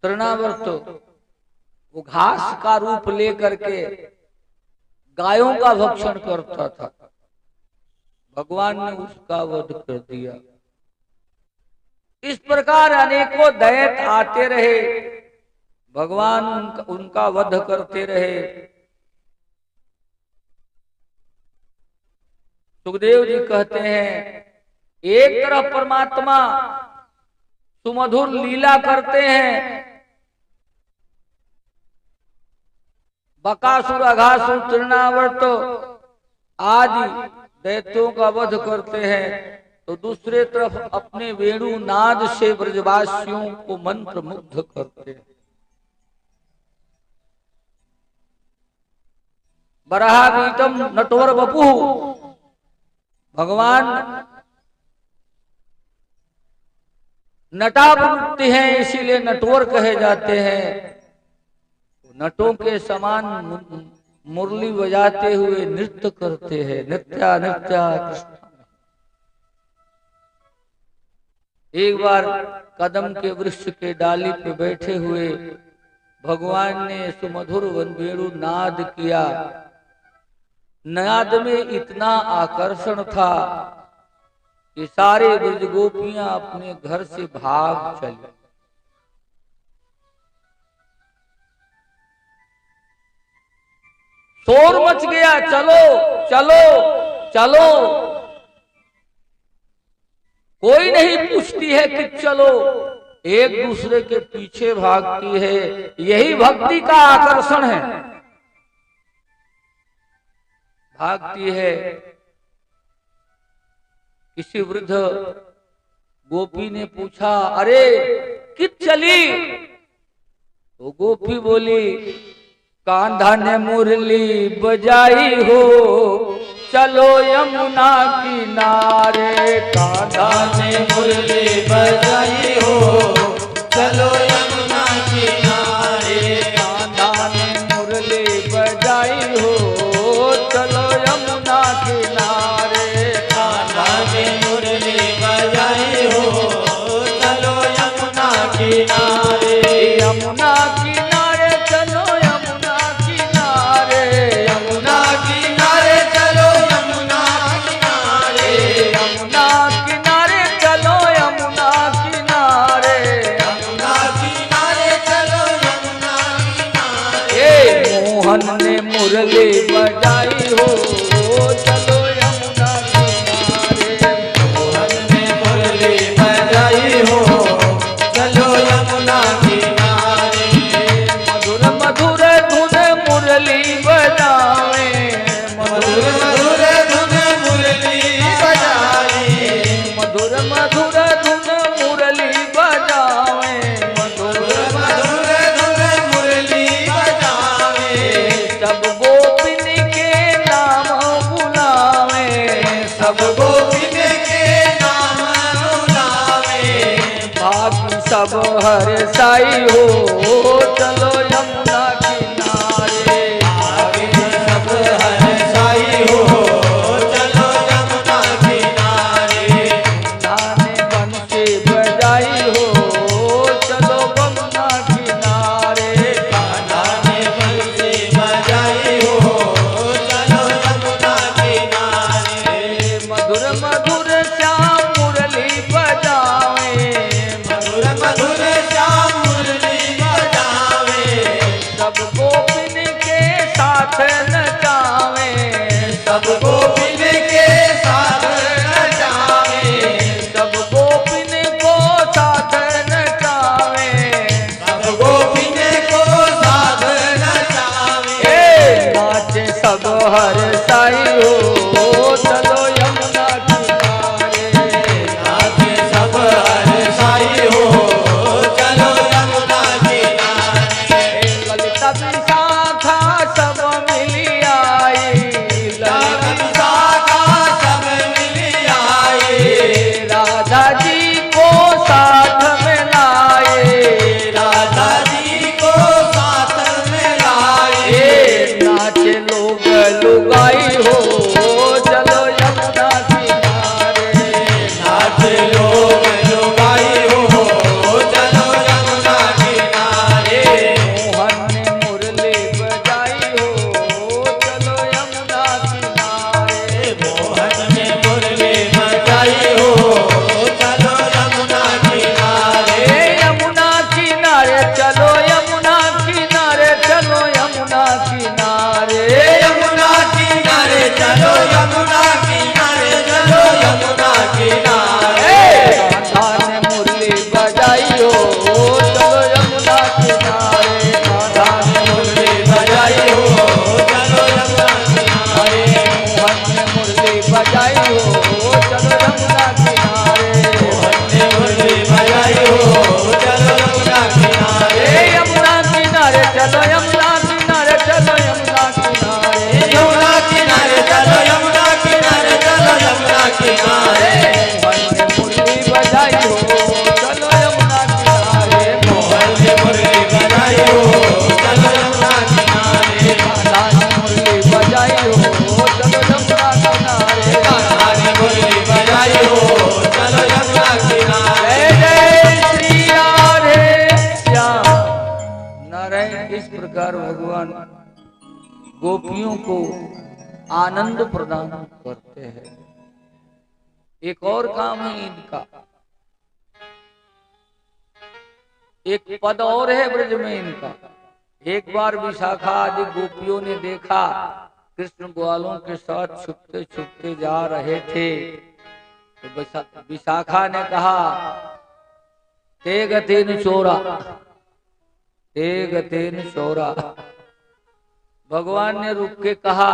तृणावर्त वो घास का रूप लेकर के गायों का भक्षण करता था। भगवान ने उसका वध कर दिया। इस प्रकार अनेकों दैत्य आते रहे, भगवान उनका वध करते रहे। सुखदेव जी कहते हैं, एक तरफ परमात्मा सुमधुर लीला करते हैं, बकासुर, अघासुर, तृणावर्त आदि दैत्यों का वध करते हैं, तो दूसरे तरफ अपने वेणु नाद से ब्रजवासियों को मंत्र मुग्ध करते हैं। बराहावीतम नटवर बपु, भगवान नटावृत्ति हैं, इसीलिए नटवर कहे जाते हैं। नटों के समान मुरली बजाते हुए नृत्य करते हैं। नृत्या नृत्या कृष्ण। एक बार कदम के वृक्ष के डाली पे बैठे हुए भगवान ने सुमधुर वेणु नाद किया। नाद में इतना आकर्षण था कि सारे ब्रज गोपियां अपने घर से भाग चली। शोर मच गया, चलो चलो चलो। कोई नहीं पूछती है कि चलो, एक दूसरे के पीछे भागती है। यही भक्ति का आकर्षण है, भागती है। किसी वृद्ध गोपी ने पूछा, अरे कित चली? तो गोपी बोली, कांधा ने मुरली बजाई हो, चलो यमुना किनारे। कांधा ने मुरली बजाई हो, चलो यमुना किनारे। कांधा ने मुरली बजाई हो, चलो यमुना किनारे। कांधा ने मुरली बजाई हो, चलो यमुना किनारे। यमुना किनारे चलो, यमुना किनारे। यमुना किनारे चलो, यमुना किनारे। यमुना किनारे चलो, यमुना किनारे। यमुना किनारे चलो, यमुना किनारे। मोहन ने मुरली बजाई हो, चलो यमुना किनारे। मोहन ने मुरली बजाई हो, चलो यमुना किनारे। मधुर मधुर धुन मुरली बजावे, मधुर मधुर धुन मुरली बजावे। मधुर मधुर धुन मुरली बजावे, मधुर मधुर धुन मुरली बजावे। सब गोपिन के नाम बुलावे, सब गोपिन के नाम बुलावे। बाकी सब हर साई हो, चलो यमुना किनारे। बाकी सब हर साई हो, चलो यमुना किनारे। नाने बंसी बजाई हो, चलो यमुना किनारे। नाने बंसी बजाई हो, चलो यमुना किनारे। मधुर मधुर श्याम मुरली बजावे, मधुर मधुर श्याम मुरली बजावे। प्रकार भगवान गोपियों को आनंद प्रदान करते हैं। एक और काम है इनका, एक पद और है ब्रज में इनका। एक बार विशाखा आदि गोपियों ने देखा कृष्ण ग्वालों के साथ छुपते छुपते जा रहे थे, तो विशाखा ने कहा ते गतेन चोरा, ते गतेन चोरा। भगवान ने रुक के कहा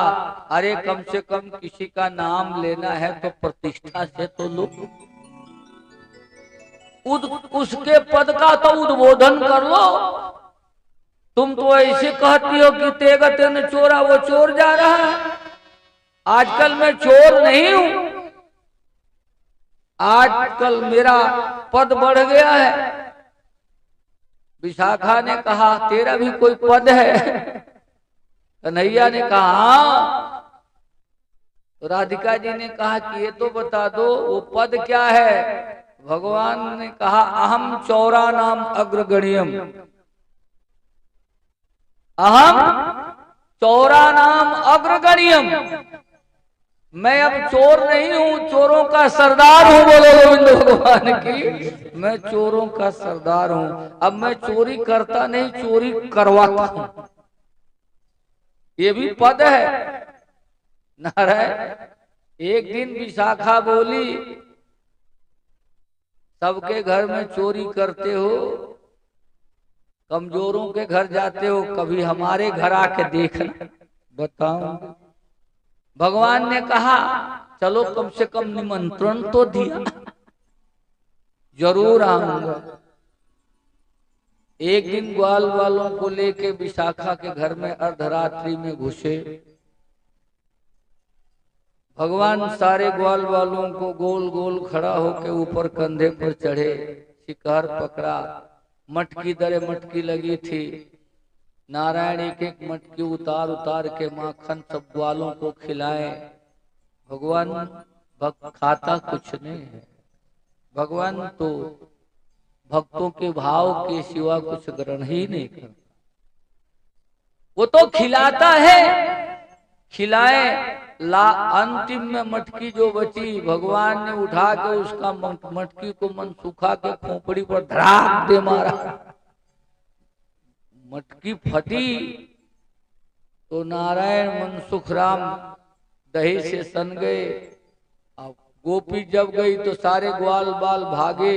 अरे कम से कम किसी का नाम लेना है तो प्रतिष्ठा से तो लो, उसके पद का तो उद्बोधन कर लो। तुम तो ऐसे कहती हो कि ते गतेन चोरा, वो चोर जा रहा है। आजकल मैं चोर नहीं हूं, आजकल मेरा पद बढ़ गया है। विशाखा ने कहा तेरा भी कोई पद है? कन्हैया ने कहा हाँ। तो राधिका जी ने कहा कि ये तो बता दो वो पद क्या है? भगवान ने कहा अहम चौरा नाम अग्रगण्यम, अहम चौरा नाम अग्रगण्यम। मैं अब चोर नहीं हूं, चोरों का सरदार हूं। बोलो गोविंद भगवान की, मैं चोरों का सरदार हूं। अब मैं चोरी करता नहीं, चोरी करवाता हूं। ये भी पद है नारायण। एक दिन विशाखा बोली सबके घर में चोरी करते हो, कमजोरों के घर जाते हो, कभी हमारे घर आके देखना, बताओ। भगवान ने कहा चलो कम से कम निमंत्रण तो दिया, जरूर आऊंगा। एक दिन ग्वाल वालों को लेके विशाखा के घर में अर्धरात्रि में घुसे। भगवान सारे ग्वाल वालों को गोल गोल खड़ा होके ऊपर कंधे पर चढ़े, शिकार पकड़ा, मटकी दरे मटकी लगी थी। नारायण एक एक मटकी उतार उतार के माखन सब ग्वालों को खिलाए। भगवान भक्त खाता कुछ नहीं है, भगवान तो भक्तों के भाव के सिवा कुछ ग्रहण ही नहीं करता। वो तो खिलाता है, खिलाए ला। अंतिम में मटकी जो बची भगवान ने उठा के उसका मटकी को मनसुखा के खोपड़ी पर धड़ाक दे मारा। मटकी फटी तो नारायण मनसुख राम दही से सन गए। अब गोपी जब गई तो सारे ग्वाल बाल भागे।